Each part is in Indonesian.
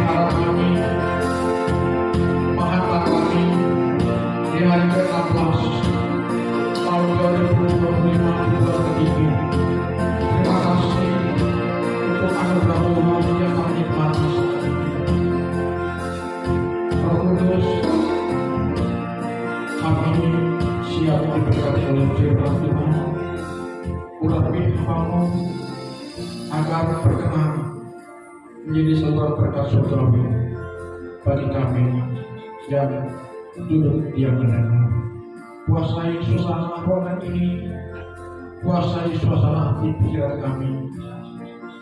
pelihara kami, menghantar kami di hari ke-16 tahun 2025 di bulan ketiga. Terima kasih untuk anugerah Tuhan yang kami nikmati. Roh Kudus, kami siap diberkati oleh firman Tuhan. Urapi hambamu agar berkenan menjadi saluran berkat surgawi bagi kami yang duduk diam mendengar. Kuasai suasana ruangan ini, kuasai suasana hati pikiran kami,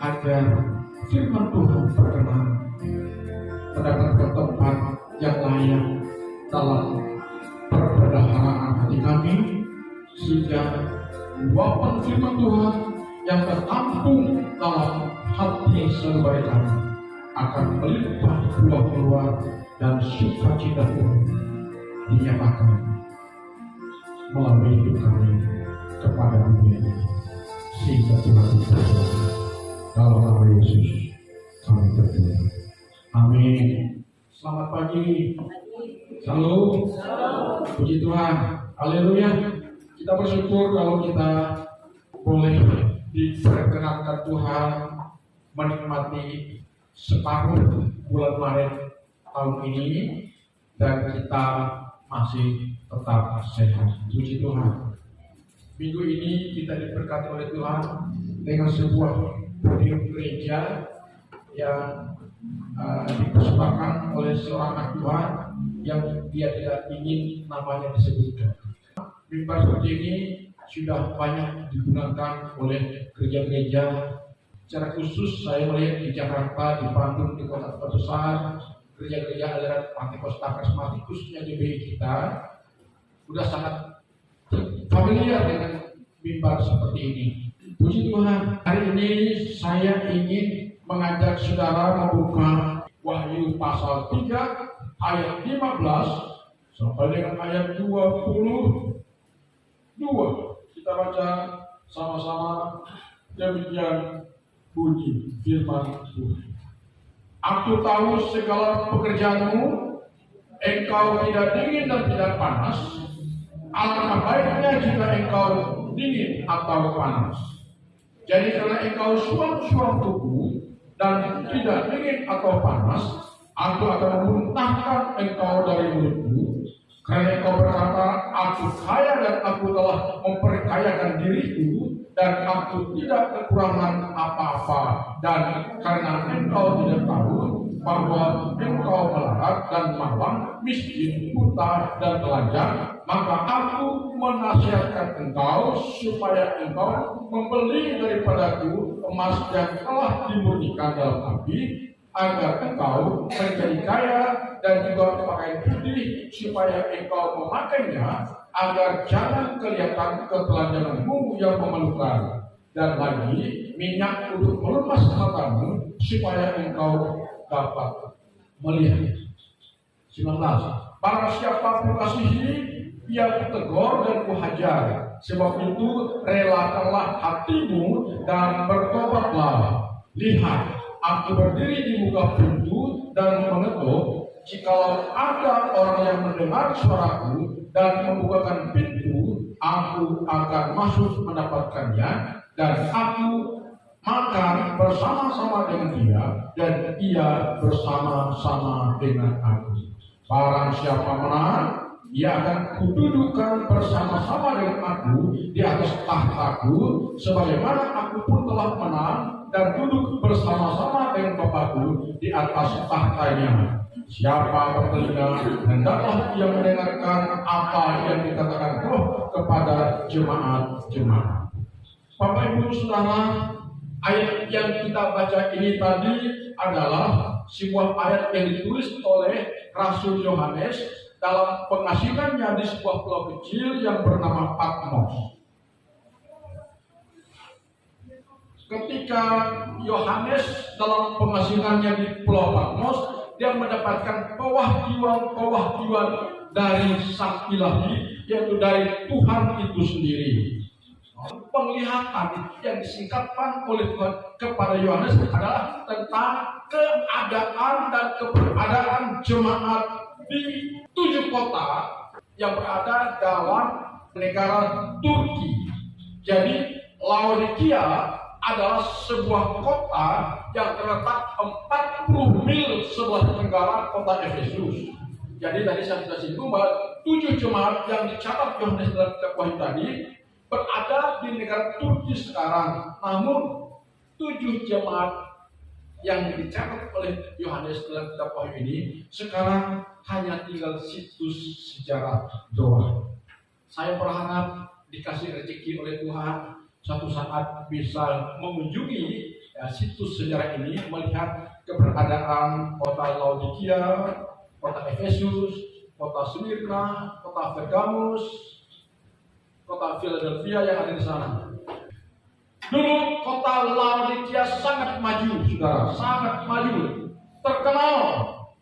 agar firman Tuhan berkenan mendapatkan tempat yang layak dalam perbendaharaan hati kami, sehingga luapan firman Tuhan yang tertampung dalam hati saudara kami akan melimpah buah keluar dan sukacita pun dinyatakan melalui hidup kami kepada dunia ini, sehingga Tuhan berdoa dalam nama Yesus kami berdoa. Amin. Selamat pagi. Salam. Puji Tuhan. Haleluya. Kita bersyukur kalau kita boleh diperkenankan Tuhan menikmati separuh bulan Maret tahun ini, dan kita masih tetap sehat. Puji Tuhan. Minggu ini kita diberkati oleh Tuhan dengan sebuah podium gereja yang dipersembahkan oleh seorang anak Tuhan yang dia tidak ingin namanya disebutkan. Mimbar seperti ini sudah banyak digunakan oleh gereja-gereja. Secara khusus saya melihat di Jakarta, di Bandung, di kota-kota besar, gereja-gereja aliran Pantekosta Karismatik khususnya GBI kita sudah sangat familiar dengan mimbar seperti ini. Puji Tuhan, hari ini saya ingin mengajak saudara membuka Wahyu pasal 3 ayat 15 sampai dengan ayat 22. Kita baca sama-sama demikian bunyi firman Tuhan. Aku tahu segala pekerjaanmu, engkau tidak dingin dan tidak panas. Alangkah baiknya jika engkau dingin atau panas. Jadi karena engkau suam-suam tubuh dan tidak dingin atau panas, aku akan memuntahkan engkau dari mulutku. Karena engkau berkata, aku kaya dan aku telah memperkayakan diriku, dan aku tidak kekurangan apa-apa. Dan karena engkau tidak tahu bahwa engkau melarat dan malang, miskin, buta, dan telanjang, maka aku menasihatkan engkau supaya engkau membeli daripadaku emas yang telah dimurnikan dalam api, agar engkau menjadi kaya, dan juga pakaian putih supaya engkau memakainya, agar jangan kelihatan ketelanjanganmu yang memalukan, dan lagi minyak untuk melemas matamu supaya engkau dapat melihat. 19. Barang siapa kukasihi, ia kutegur dan kuhajar. Sebab itu relakanlah hatimu dan bertobatlah. Lihat, aku berdiri di muka pintu dan mengetuk. Jikalau ada orang yang mendengar suaraku dan membukakan pintu, aku akan masuk mendapatkannya, dan aku makan bersama-sama dengan dia, dan ia bersama-sama dengan aku. Barang siapa menang, ia akan kududukan bersama-sama dengan aku di atas tahtaku, sebagaimana aku pun telah menang dan duduk bersama-sama dengan Bapakku di atas tahtanya. Siapa bertelinga, hendaklah ia mendengarkan apa yang dikatakan Roh kepada jemaat-jemaat. Bapak Ibu Saudara, ayat yang kita baca ini tadi adalah sebuah ayat yang ditulis oleh Rasul Yohanes dalam pengasingannya di sebuah pulau kecil yang bernama Patmos. Ketika Yohanes dalam pengasingannya di pulau Patmos, dia mendapatkan pewahyu-pewahyu dari Sang Ilahi, yaitu dari Tuhan itu sendiri. Penglihatan yang disingkapkan oleh Tuhan kepada Yohanes adalah tentang keadaan dan keberadaan jemaat di 7 kota yang berada dalam negara Turki. Jadi Laodikia adalah sebuah kota yang terletak 40 mil sebelah tenggara kota Efesus. Jadi tadi saya sudah singgung bahwa 7 jemaat yang dicatat Yohanes dalam kitab Wahyu tadi berada di negara Turki sekarang. Namun 7 jemaat yang dicatat oleh Yohanes dalam kitab Wahyu ini sekarang hanya tinggal situs sejarah doang. Saya berharap dikasih rezeki oleh Tuhan suatu saat bisa mengunjungi situs sejarah ini, melihat keberadaan kota Laodikia, kota Efesus, kota Smyrna, kota Pergamus, kota Philadelphia yang ada di sana. Dulu kota Laodikia sangat maju, saudara, sangat maju, terkenal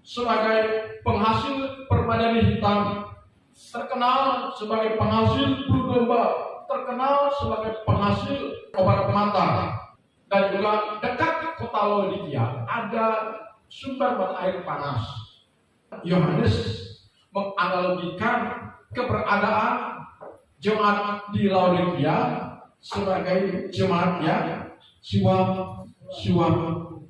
sebagai penghasil permadani hitam, terkenal sebagai penghasil bulu domba, terkenal sebagai penghasil obat mata, dan juga dekat kota Laodikia ada sumber mata air panas. Yohanes menganalogikan keberadaan jemaat di Laodikia sebagai jemaat yang suam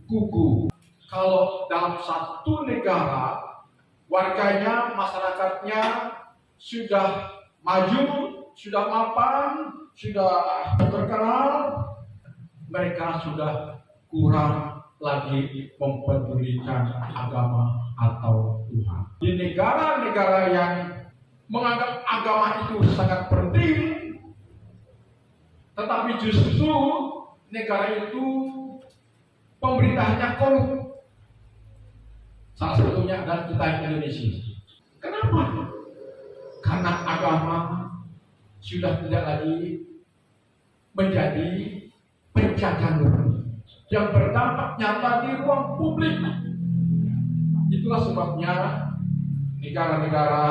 kuku. Kalau dalam satu negara warganya, masyarakatnya sudah maju, sudah mapan, sudah terkenal, mereka sudah kurang lagi mempedulikan agama atau Tuhan. Di negara-negara yang menganggap agama itu sangat penting, tetapi justru negara itu pemerintahnya korup. Salah satunya adalah kita di Indonesia. Kenapa? Karena agama sudah tidak lagi menjadi penjaga nurani yang berdampak nyata di ruang publik. Itulah sebabnya negara-negara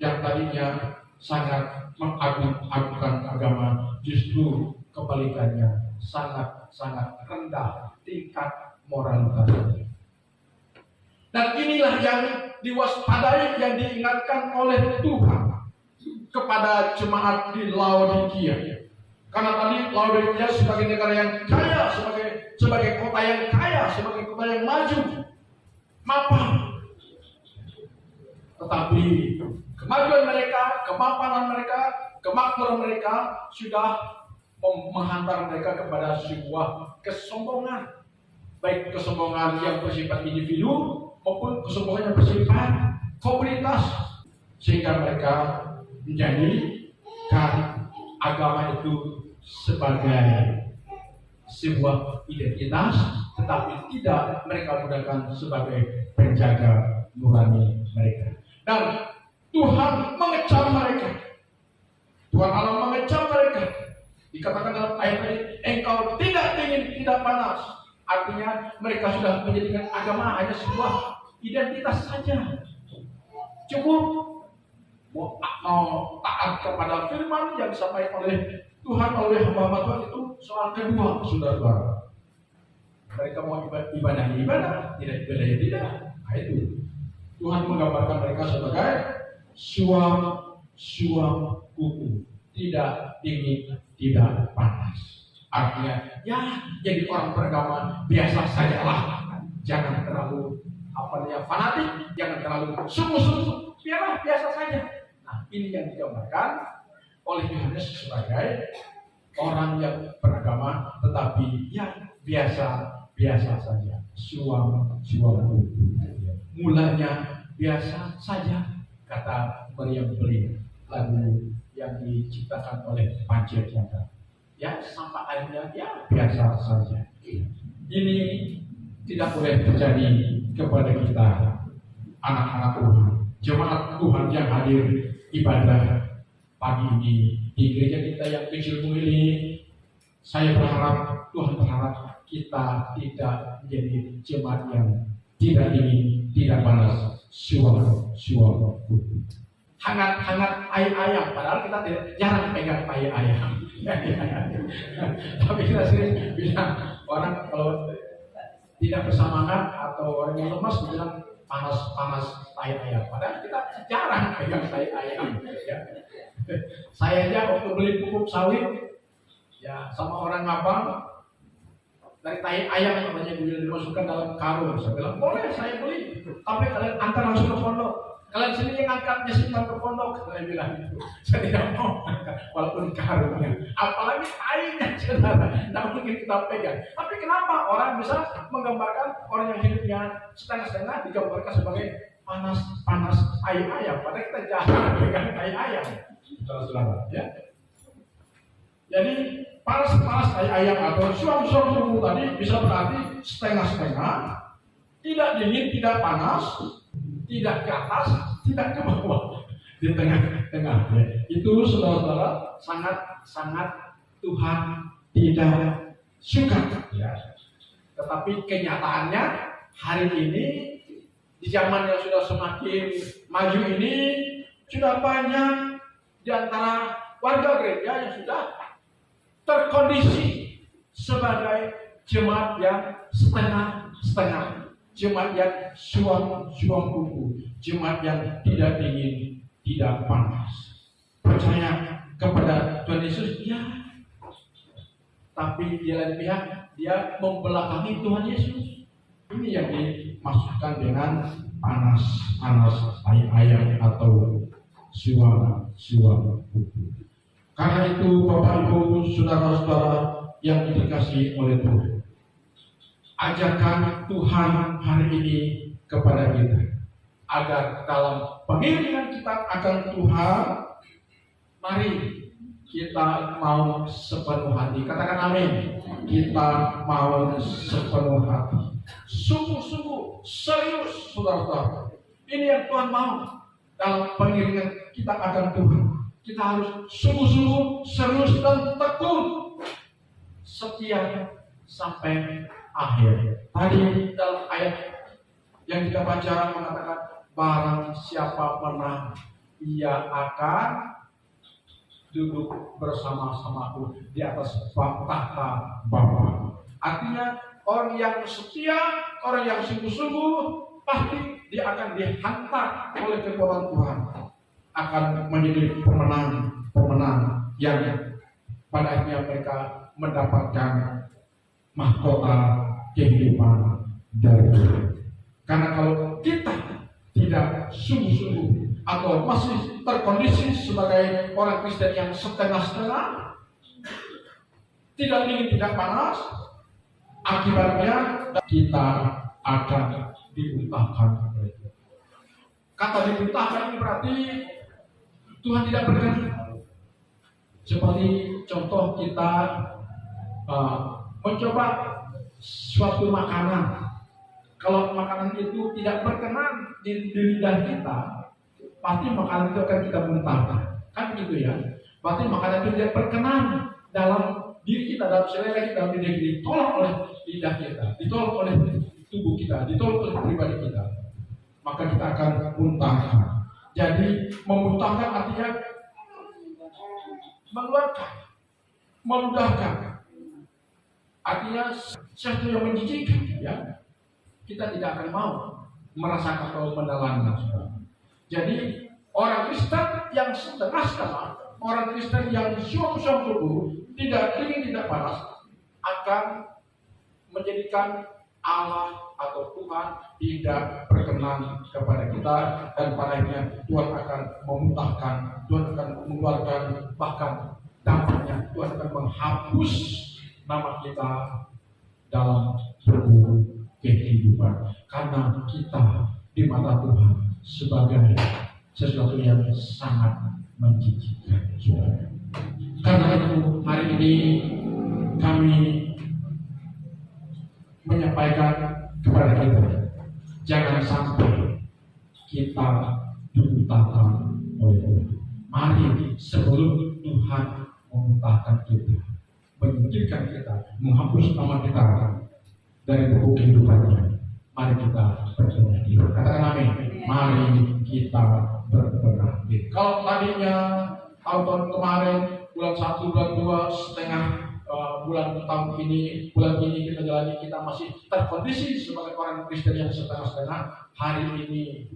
yang tadinya sangat mengagung-agungkan agama justru kebalikannya sangat rendah tingkat moralitasnya. Dan inilah yang diwaspadai, yang diingatkan oleh Tuhan kepada jemaat di Laodikia. Karena tadi Laodikia sebagai negara yang kaya, sebagai kota yang kaya, sebagai kota yang maju, mapan. Tetapi kemajuan mereka, kemapanan mereka, kemakmuran mereka sudah menghantar mereka kepada sebuah kesombongan. Baik kesombongan yang bersifat individu maupun kesombongan yang bersifat komunitas, sehingga mereka menjadikan agama itu sebagai sebuah identitas, tetapi tidak mereka gunakan sebagai penjaga nurani mereka. Dan Tuhan mengecam mereka. Tuhan Allah mengecam mereka. Dikatakan dalam ayat ini, engkau tidak dingin, tidak panas. Artinya mereka sudah menjadikan agama hanya sebuah identitas saja. Cukup mau taat kepada firman yang disampaikan oleh Tuhan oleh hamba Tuhan itu soal kedua, saudara-saudara. Mereka mau ibadah, tidak ibadah tidak. Nah, itu Tuhan menggambarkan mereka sebagai suam kuku, tidak dingin, tidak panas. Artinya, ya jadi orang beragama biasa sajalah, jangan terlalu fanatik, jangan terlalu sungguh-sungguh, biarlah biasa saja. Nah, ini yang digambarkan oleh Yohanes sebagai orang yang beragama, tetapi ya biasa saja, suam kuku. Mulanya biasa saja, kata Maryam Beli, lagu yang diciptakan oleh Panji Jaka. Ya, sampai akhirnya ya biasa saja. Ini tidak boleh terjadi kepada kita, anak-anak Tuhan, jemaat Tuhan yang hadir ibadah pagi ini di gereja kita yang kecil ini. Saya berharap, Tuhan berharap kita tidak menjadi jemaat yang tidak dingin, tidak panas, suam kuku. hangat-hangat ayam, padahal kita jarang pegang ayam. Tapi kita sering bilang orang kalau tidak bersemangat atau orang yang lemas bilang panas ayam, padahal kita jarang pegang ayam. Saya aja waktu beli pupuk sawit ya sama orang abang dari tai ayam namanya dimasukkan dalam karung. Saya bilang boleh saya beli, tapi kalian antar langsung ke pondok. Kalian sini yang angkatnya simpan ke pondok. Saya bilang itu. Saya tidak mau angkat walaupun karungnya. Apalagi tainya saudara. Tidak mungkin kita pegang. Tapi kenapa orang bisa menggambarkan orang yang hidupnya setengah-setengah digambarkan sebagai panas ayam. Padahal kita jarang pegang ayam. Saudara, ya. Jadi panas ayam atau suam-suam tubuh tadi bisa berarti setengah-setengah, tidak dingin, tidak panas, tidak ke atas, tidak ke bawah, di tengah-tengah. Ya. Itu saudara-saudara sangat Tuhan tidak suka. Ya. Tetapi kenyataannya hari ini di zaman yang sudah semakin maju ini sudah banyak di antara warga gereja yang sudah terkondisi sebagai jemaat yang setengah-setengah, jemaat yang suam tubuh, jemaat yang tidak dingin, tidak panas. Percaya kepada Tuhan Yesus, ya. Tapi di lain pihak dia membelakangi Tuhan Yesus. Ini yang dimaksudkan dengan panas ayam atau suam tubuh. Karena itu Bapak Ibu saudara-saudara yang dikasihi oleh Tuhan, ajakan Tuhan hari ini kepada kita agar dalam pengiringan kita akan Tuhan, mari kita mau sepenuh hati. Katakan amin. Kita mau sepenuh hati, sungguh-sungguh serius saudara-saudara. Ini yang Tuhan mau dalam pengiringan kita akan Tuhan. Kita harus sungguh-sungguh serius dan tekun setia sampai akhir. Tadi dalam ayat yang kita baca mengatakan, barang siapa menang, ia akan duduk bersama-samaku di atas tahta Bapa. Artinya orang yang setia, orang yang sungguh-sungguh, pasti dia akan dihantar oleh kekuatan Tuhan, akan menjadi pemenang yang pada akhirnya mereka mendapatkan mahkota kehidupan dari Tuhan. Karena kalau kita tidak sungguh-sungguh atau masih terkondisi sebagai orang Kristen yang setengah-setengah, tidak dingin tidak panas, akibatnya kita akan dimuntahkan. Kata dimuntahkan ini berarti Tuhan tidak berkenan. Seperti contoh kita mencoba suatu makanan. Kalau makanan itu tidak berkenan di lidah kita, pasti makanan itu akan kita muntahkan. Kan begitu ya. Berarti makanan itu tidak berkenan dalam diri kita, dalam selera kita, dalam diri kita, ditolak oleh lidah kita, ditolak oleh tubuh kita, ditolak oleh pribadi kita. Maka kita akan muntahkan. Jadi memuntahkan artinya mengeluarkan, meludahkan. Artinya sesuatu yang menjijikkan, ya. Kita tidak akan mau merasakan atau menelannya. Jadi orang Kristen yang setengah-setengah, orang Kristen yang suam-suam tubuh, tidak dingin tidak panas, akan menjadikan Allah atau Tuhan tidak berkenan kepada kita, dan padanya Tuhan akan memuntahkan, Tuhan akan mengeluarkan, bahkan dampaknya Tuhan akan menghapus nama kita dalam buku kehidupan, karena kita di mata Tuhan sebagai sesuatu yang sangat menjijikkan. Karena itu hari ini kami menyampaikan kepada kita, jangan sampai kita dimuntahkan oleh Tuhan. Mari sebelum Tuhan memuntahkan kita, menyingkirkan kita, menghapus nama kita dari buku kehidupannya, mari kita berserah diri. Katakan amin. Mari kita berbenah. Kalau tadinya tahun kemarin bulan 1, bulan 2, setengah bulan tahun ini, bulan ini kita jalani, kita masih terkondisi sebagai orang Kristen yang setengah-setengah. Hari ini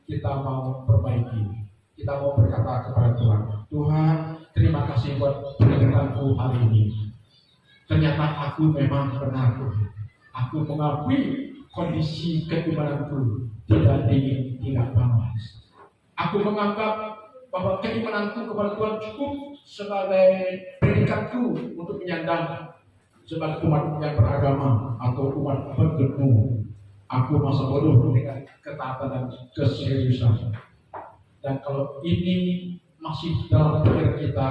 kita mau perbaiki, kita mau berkata kepada Tuhan, Tuhan, terima kasih buat peringkatanku hari ini. Ternyata aku memang benar, aku mengakui kondisi keimananku tidak tinggi, tidak panas. Aku menganggap bahwa keimananku kepada Tuhan cukup sebagai predikatku untuk menyandang sebagai umat yang beragama atau umat bergemu. Aku masa bodoh dengan ketaatan dan keseriusan. Dan kalau ini masih dalam pikiran kita,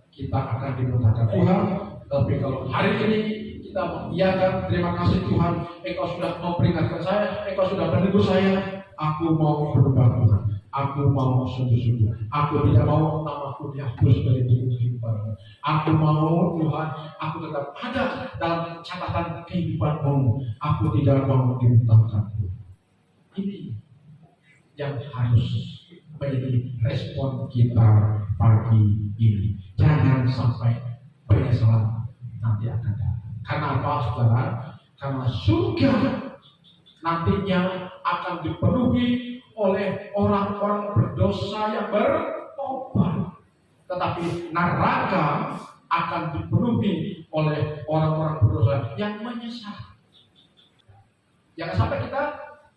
kita akan dimudahkan Tuhan. Tapi kalau hari ini kita mengiyakan, terima kasih Tuhan, Engkau sudah memperingatkan saya, Engkau sudah menegur saya, aku mau berubah Tuhan. Aku mau sungguh-sungguh. Aku tidak mau namaku dihapus dari buku kehidupan. Aku mau Tuhan, aku tetap ada dalam catatan kehidupan-Mu. Aku tidak mau dimuntahkan. Ini yang harus menjadi respon kita pagi ini. Jangan sampai penyesalan nanti akan datang. Karena apa, saudara? Karena surga nantinya akan dipenuhi oleh orang-orang berdosa yang bertobat, tetapi neraka akan dipenuhi oleh orang-orang berdosa yang menyesal. Jangan sampai kita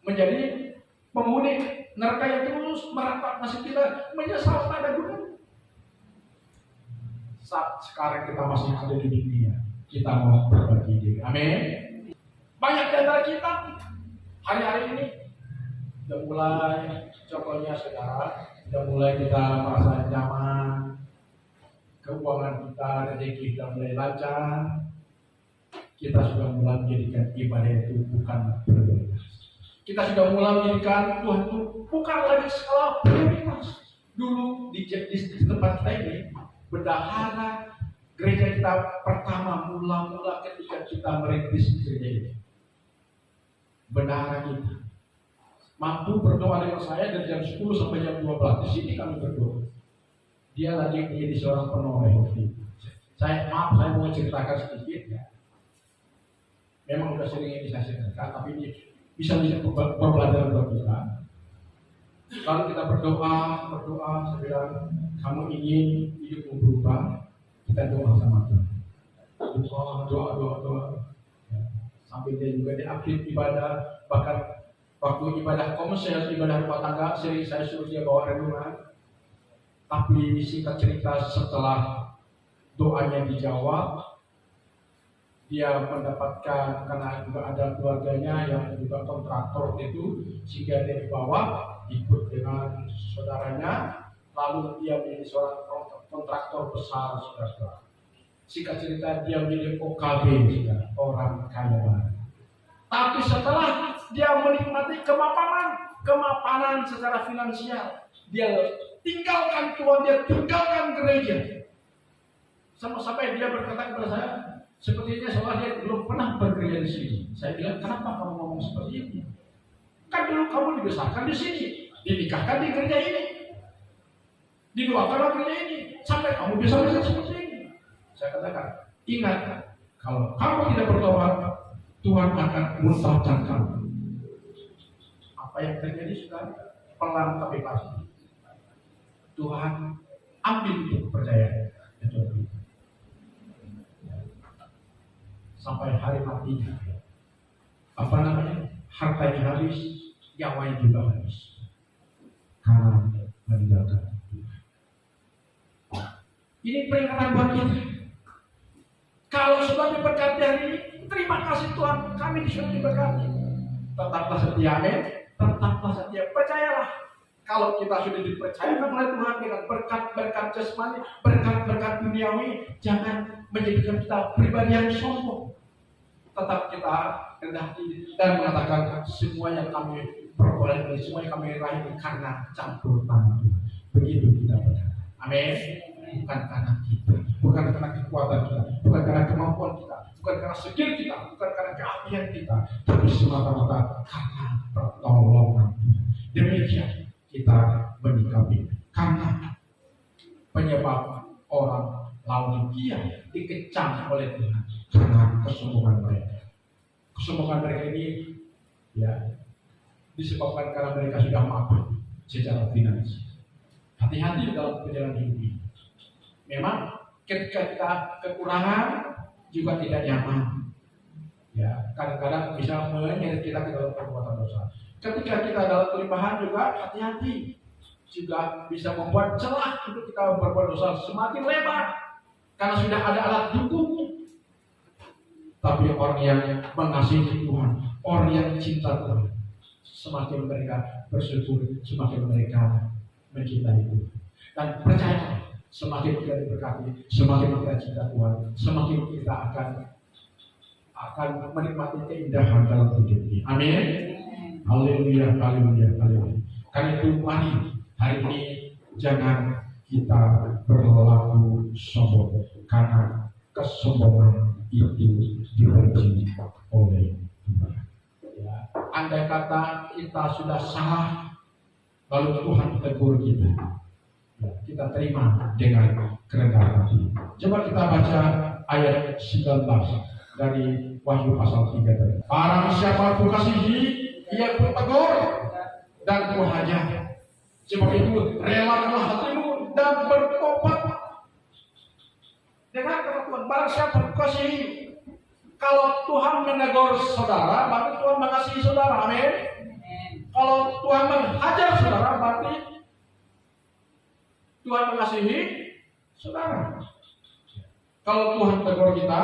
menjadi penghuni neraka yang terus merangkak nasib kita, menyesal pada dunia. Saat sekarang kita masih ada di dunia, kita mau berbagi diri. Amin. Banyak di antara kita hari-hari ini sudah mulai, contohnya saudara, sudah mulai kita merasa nyaman, keuangan kita, rezeki sudah mulai lancar, kita sudah mulai menjadikan ibadah itu bukan prioritas. Kita sudah mulai menjadikan Tuhan itu bukan lagi skala prioritas. Dulu di tempat kita ini, bendahara gereja kita pertama mula-mula ketika kita merintis gereja ini, bendahara kita mampu berdoa dengan saya dari jam 10 sampai jam 12. Di sini kami berdoa. Dia lagi menjadi seorang penolong. Saya mau ceritakan sedikit ya. Memang sudah sering ini saya ceritakan, tapi ini bisa menjadi pembelajaran buat kita. Kalau kita berdoa, saya bilang, kamu ingin hidupmu berubah, kita doa sama Tuhan. Doa. Sampai dia juga di akhir ibadah, bahkan waktu ibadah komersial, ibadah rumah tangga, sering saya suruh dia bawa renungan. Tapi singkat cerita, setelah doanya dijawab, dia mendapatkan, karena juga ada keluarganya yang juga kontraktor itu, sehingga dia dibawa ikut dengan saudaranya, lalu dia menjadi seorang kontraktor besar, saudara. Singkat cerita, dia menjadi OKB, orang kaya banget. Tapi setelah dia menikmati kemapanan secara finansial, dia tinggalkan Tuhan, dia tinggalkan gereja. Sampai dia berkata kepada saya, sepertinya seolah dia belum pernah bergereja di sini. Saya bilang, kenapa kamu ngomong seperti ini? Kan dulu kamu dibesarkan di sini, dinikahkan di gereja ini, didoakan gereja ini, sampai kamu bisa seperti ini. Saya katakan, ingat, kalau kamu tidak bertobat, Tuhan akan muntahkan kamu. Apa yang terjadi sudah pelan tapi pasti. Tuhan ambil itu kepercayaan. Sampai hari matinya. Hartanya habis, nyawanya juga habis. Karena meninggalkan Tuhan. Ini peringatan buat kita. Kalau sudah diberkati hari ini, terima kasih Tuhan, kami disuruh diberkati. Tetaplah setia, tetaplah setia. Percayalah, kalau kita sudah dipercayakan oleh Tuhan dengan berkat-berkat jasmani, berkat-berkat duniawi, jangan menjadikan kita pribadi yang sombong. Tetap kita rendah hati dan mengatakan semua yang kami peroleh, semua yang kami raih karena campur tangan Tuhan. Begitu kita berkata. Amin. Bukan karena kita, bukan karena kekuatan kita, bukan karena kemampuan kita, bukan karena skill kita, bukan karena keahlian kita, tapi semata-mata karena pertolongan Tuhan. Demikian kita menyikapi. Karena penyebab orang Laodikia dikecam oleh Tuhan karena kesombongan mereka. Kesombongan mereka ini ya disebabkan karena mereka sudah mampu secara finansial. Hati-hati dalam perjalanan hidup ini. Memang ketika kita kekurangan juga tidak nyaman. Ya, kadang-kadang bisa menyeret kita ke dalam perbuatan dosa. Ketika kita dalam kelimpahan juga hati-hati. Juga bisa membuat celah untuk kita berbuat dosa semakin lebar karena sudah ada alat dukung. Tapi orang yang mengasihi Tuhan, orang yang cinta Tuhan, semakin mereka bersyukur, semakin mereka mencintai Tuhan. Dan percaya, semakin kita diberkati, semakin kita cinta Tuhan, semakin kita akan menikmati keindahan dalam hidup ini. Amin. Haleluya, haleluya, haleluya. Karena itu mari hari ini jangan kita berlaku sombong, karena kesombongan itu dibenci oleh Tuhan. Ya, andai kata kita sudah salah, lalu Tuhan tegur kita, ya, kita terima dengan kerendahan hati. Coba kita baca ayat 19 dari Wahyu pasal 3 tadi. Barang siapa ku kasihi, ia ku tegur dan ku hajar. Sebab itu relakanlah hatimu dan bertobat. Dengan kata Tuhan, barang siapa ku kasihi. Kalau Tuhan menegur saudara, berarti Tuhan mengasihi saudara. Amin. Kalau Tuhan menghajar saudara, berarti Tuhan mengasihi saudara. Kalau Tuhan tegur kita,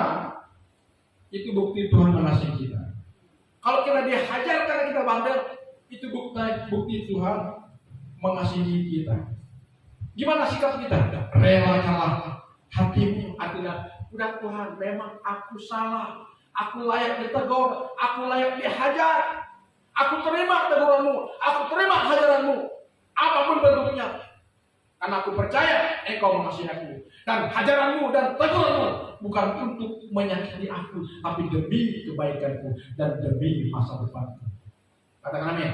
itu bukti Tuhan mengasihi kita. Kalau kita dihajar karena kita bandel, itu bukti Tuhan mengasihi kita. Gimana sikap kita? Relakanlah hatimu. Artinya, udah Tuhan, memang aku salah, aku layak ditegur, aku layak dihajar. Aku terima teguranmu, aku terima hajaranmu, apapun bentuknya. Karena aku percaya Engkau mengasihi aku. Dan hajaranmu dan teguranmu bukan untuk menyakiti aku, tapi demi kebaikanku dan demi masa depanku. Katakan amin.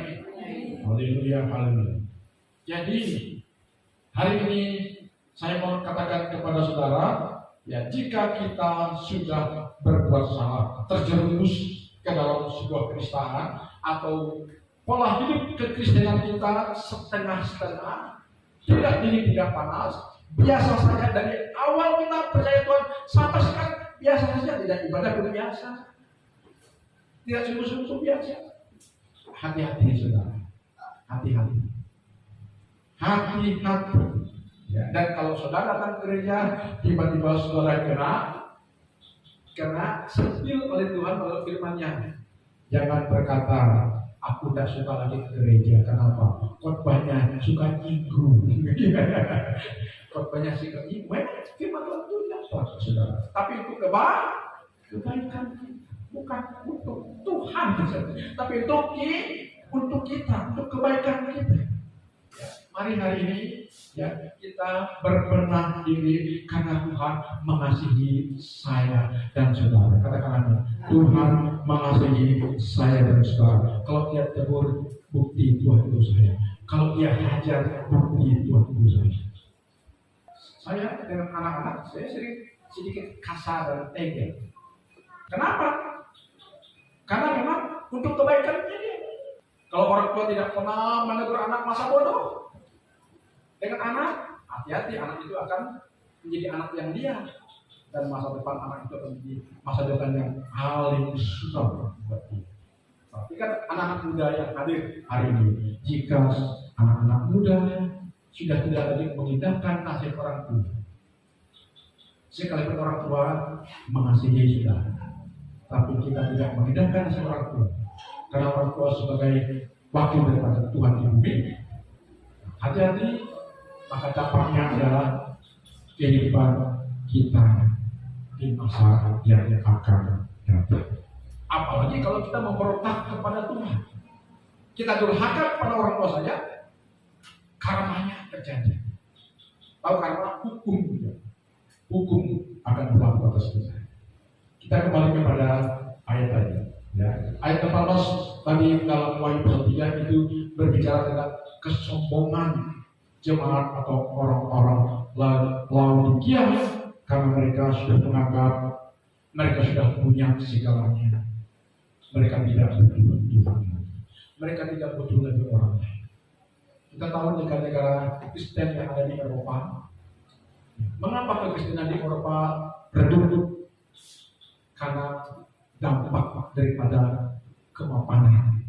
Haleluya, haleluya. Jadi hari ini saya mau katakan kepada saudara, ya, jika kita sudah berbuat salah, terjerumus ke dalam sebuah kenistahan atau pola hidup kekristenan kita setengah-setengah, tidak dingin tidak panas, biasa saja dari awal kita percaya Tuhan sampai sekarang biasa saja, tidak ibadah pun biasa, tidak sungguh-sungguh biasa. Hati-hati saudara, hati-hati, hati-hati. Ya, dan kalau saudara datang ke gereja, tiba-tiba saudara kena sentil oleh Tuhan oleh firman-Nya, jangan berkata, aku tidak suka lagi ke gereja. Kenapa? Khotbahnya suka nyinggung. Khotbahnya suka nyinggung. Firman Tuhan itu dapat, saudara. Tapi itu kebaikan kita, bukan untuk Tuhan, tapi untuk kita, untuk kebaikan kita. Ya, mari hari ini ya kita berbenah diri karena Tuhan mengasihi saya dan saudara. Katakan amin. Tuhan mengasihi saya dan saudara. Kalau dia tegur, bukti Tuhan itu saya. Kalau dia hajar, bukti Tuhan itu saya. Saya dengan anak-anak saya sering sedikit kasar dan tega. Kenapa? Karena memang untuk kebaikan dia. Kalau orang tua tidak pernah menegur anak masa bodoh, dengan anak, hati-hati, anak itu akan menjadi anak yang diam, dan masa depan anak itu akan menjadi masa depan yang paling suram buat dia. Tapi kan anak-anak muda yang hadir hari ini, jika anak-anak muda sudah tidak lagi mengindahkan nasihat orang tua, sekalipun orang tua mengasihi sudah, tapi kita tidak mengindahkan nasihat orang tua, karena orang tua sebagai wakil daripada Tuhan di bumi. Hati-hati, maka dampaknya adalah kehidupan kita di masa yang akan datang. Apalagi kalau kita memberontak kepada Tuhan, kita durhaka kepada orang tua saja, karmanya terjadi. Tahu karma? Hukum akan berlaku atas kita. Kita kembali kepada ayat tadi. Ya. Ayat 14 tadi dalam Wahyu pasal 3 itu berbicara tentang kesombongan jemaat atau orang-orang Laodikia, karena mereka sudah menganggap mereka sudah punya segalanya. Mereka tidak butuh Tuhan. Mereka tidak butuh lagi orang lain. Kita tahu negara-negara Kristen yang ada di Eropa. Mengapa kekristenan di Eropa redup? Karena dampak daripada kemapanan,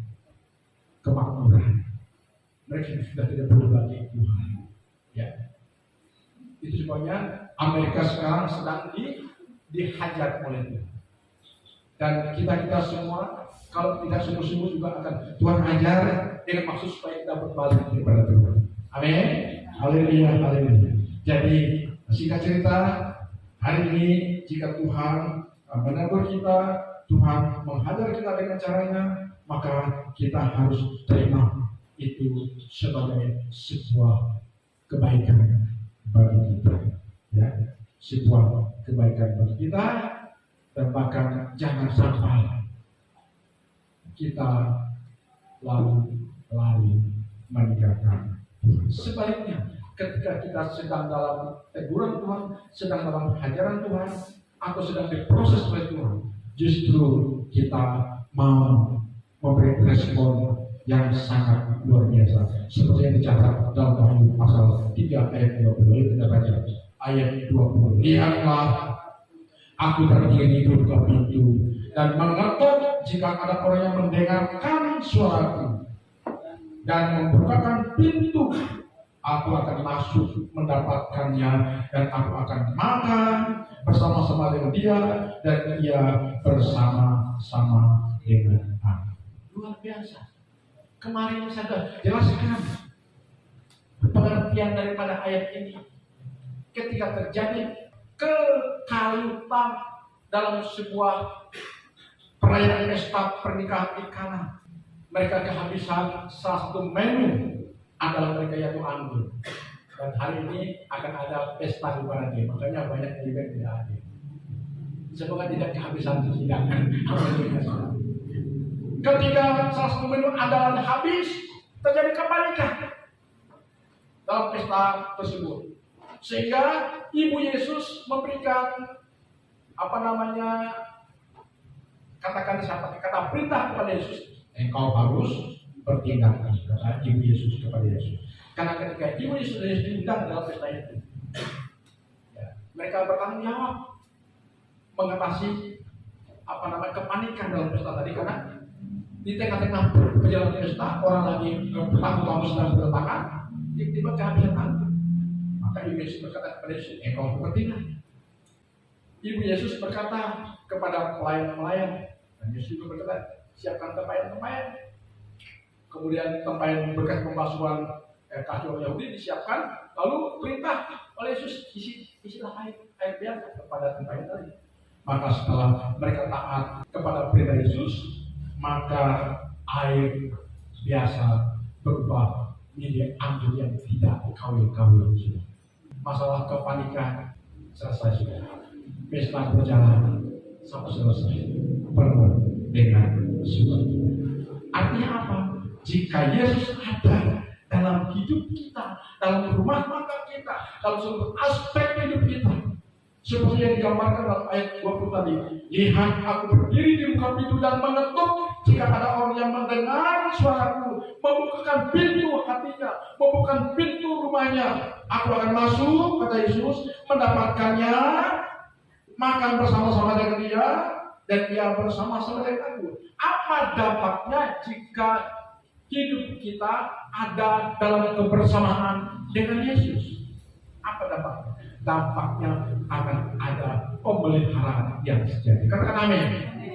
kemakmuran. Mereka sudah tidak perlu lagi Tuhan. Ya. Itu sebabnya Amerika sekarang sedang dihajar oleh Tuhan. Dan kita semua kalau tidak sungguh-sungguh juga akan Tuhan ajar dengan maksud supaya kita berbalik kepada Tuhan. Amin. Haleluya, haleluya. Jadi singkat cerita, hari ini jika Tuhan menegur kita, Tuhan menghajar kita dengan caranya, maka kita harus terima itu sebagai sebuah kebaikan bagi kita, ya, sebuah kebaikan bagi kita, dan bahkan jangan sampai kita lalu lari meninggalkan Tuhan. Sebaliknya, ketika kita sedang dalam teguran Tuhan, sedang dalam hajaran Tuhan, atau sedang diproses oleh Tuhan, justru kita mau memberi respon yang sangat luar biasa, seperti yang dicatat dalam Wahyu pasal 3 ayat 20. Kita baca ayat 20. Lihatlah, aku berdiri di buka pintu dan mengetuk, jika ada orang yang mendengarkan suaraku dan membukakan pintu, aku akan masuk mendapatkannya, dan aku akan makan bersama-sama dengan dia, dan ia bersama-sama dengan aku. Luar biasa. Kemarin saya jelaskan pengertian daripada ayat ini. Ketika terjadi kekayutan dalam sebuah perayaan pesta pernikahan di Kana, mereka kehabisan salah satu menu adalah mereka yaitu anggur. Dan hari ini akan ada pesta di mana dia, makanya banyak yang juga tidak hadir. Semoga tidak kehabisan hidangan. Ketika salah satu menu andalan habis, terjadi kepanikan dalam pesta tersebut, sehingga Ibu Yesus memberikan kata perintah kepada Yesus, engkau harus bertindak, kata Ibu Yesus kepada Yesus. Karena ketika Ibu Yesus diundang dalam pesta itu, ya, mereka bertanggung jawab mengatasi kepanikan dalam pesta tadi, karena di tengah-tengah perjalanan pesta orang lagi tamu-tamu sedang berdatangan, tiba-tiba kehabisan anggur. Maka Ibu Yesus berkata kepada Yesus, engkau bertindak. Ibu Yesus berkata kepada pelayan-pelayan, dan Yesus juga berkata, siapkan tempayan-tempayan. Kemudian tempayan berkas pembasuhan kaki orang Yahudi disiapkan, lalu perintah oleh Yesus, isilah air biasa kepada tempayan tadi. Maka setelah mereka taat kepada perintah Yesus, maka air biasa berubah menjadi anggur yang tidak kawin-kawin. Masalah kepanikan selesai sudah. Pesta berjalan sampai selesai, penuh dengan sukacita. Artinya apa? Jika Yesus ada dalam hidup kita, dalam rumah tangga kita, dalam seluruh aspek hidup kita, seperti yang digambarkan dalam ayat 20 tadi, lihat, aku berdiri di muka pintu dan mengetuk, jika ada orang yang mendengar suaraku, membukakan pintu hatinya, membukakan pintu rumahnya, aku akan masuk, kata Yesus, mendapatkannya, makan bersama-sama dengan dia, dan dia bersama-sama dengan aku. Apa dampaknya jika hidup kita ada dalam kebersamaan dengan Yesus? Apa dampaknya? Dampaknya akan ada pemeliharaan yang sejati. Katakan amin.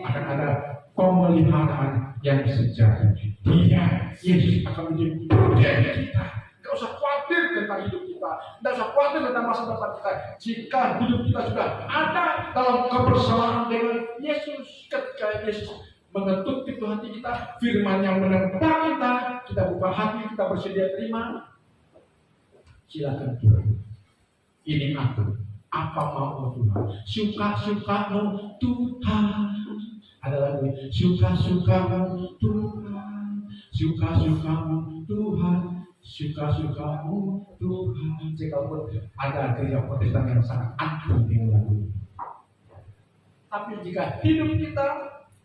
Akan ada pemeliharaan yang sejati. Dia, Yesus akan menjadi pribadi kita. Tidak usah khawatir tentang hidup kita, tidak usah khawatir tentang masa depan kita. Jika hidup kita sudah ada dalam kebersamaan dengan Yesus, ketika Yesus mengetuk pintu hati kita, firman yang menempa kita buka hati, kita bersedia terima. Silakan Tuhan, ini aku, apa mau Tuhan? Suka-sukamu Tuhan. Ada lagi, suka-sukamu Tuhan, suka-sukamu Tuhan, suka-sukamu Tuhan. Sekalipun ada gereja Protestan yang sangat anti dengan lagu ini, tapi jika hidup kita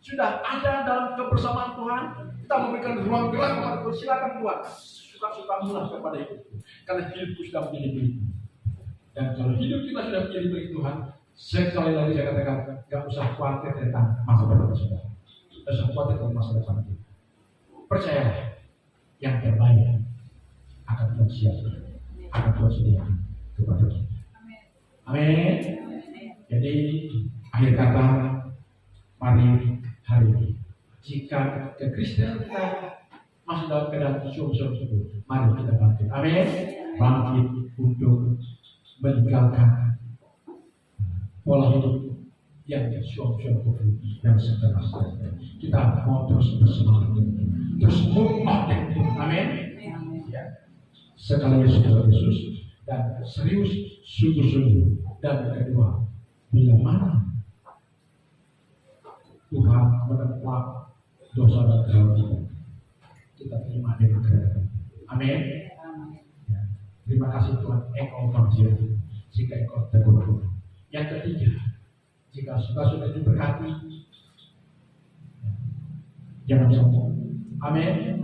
sudah ada dalam kebersamaan Tuhan, kita memberikan ruang gerak kepada Tuhan. Silakan buat suka-sukamu lah kepada hidupku, karena hidupku sudah menjadi milikmu. Dan kalau hidup kita sudah menjadi milik Tuhan, sekali lagi saya katakan, gak usah khawatir tentang masa depan saudara. Gak usah khawatir tentang masa depan kita. Percayalah, yang terbaik akan Tuhan siapkan, akan Tuhan sediakan kepada kita. Amin. Jadi akhir kata, mari hari ini, jika kekristenan kita masih dalam keadaan syur-syur tersebut, mari kita bangkit. Amin. Bangkit untuk meninggalkan pola hidup yang syur-syur tersebut, yang seterusnya. Kita mau terus bersemangat, terus move on. Amin. Ya. Sekali Yesus dan serius, sungguh-sungguh. Dan kedua, bila mana Tuhan menepuk dosa dan kesalahan kita terima dengan kerendahan. Amin. Ya. Terima kasih Tuhan, engkau manusia jika engkau tegur. Yang ketiga, jika sudah diberkati, jangan sombong. Amin.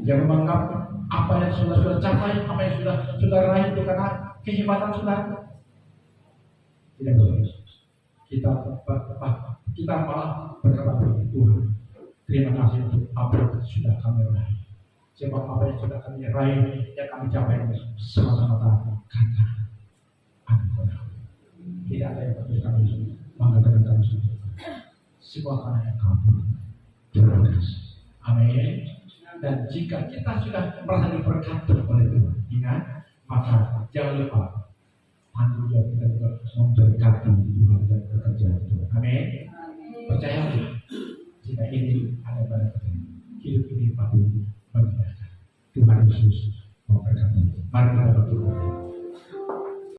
Jangan menganggap apa yang sudah capai, apa yang sudah raih itu karena kehebatan saudara. Tidak boleh. Kita malah berkata Tuhan, terima kasih untuk apa yang sudah kami raih. Sebab apa yang sudah kami raih, yang kami capai semata-mata karena Anugerah. Tidak ada yang harus kami banggakan kami sendiri. Semua karena yang kamu. Terima kasih. Amin. Dan jika kita sudah merasa diberkati oleh Tuhan, ingat, maka jangan lupa tanggung jawab kita juga memberkati Tuhan dan pekerjaan Tuhan. Amin. Percayalah, jika ini ada pada kita, hidup ini patut menyenangkan. Tuhan Yesus memberkati. Mari kita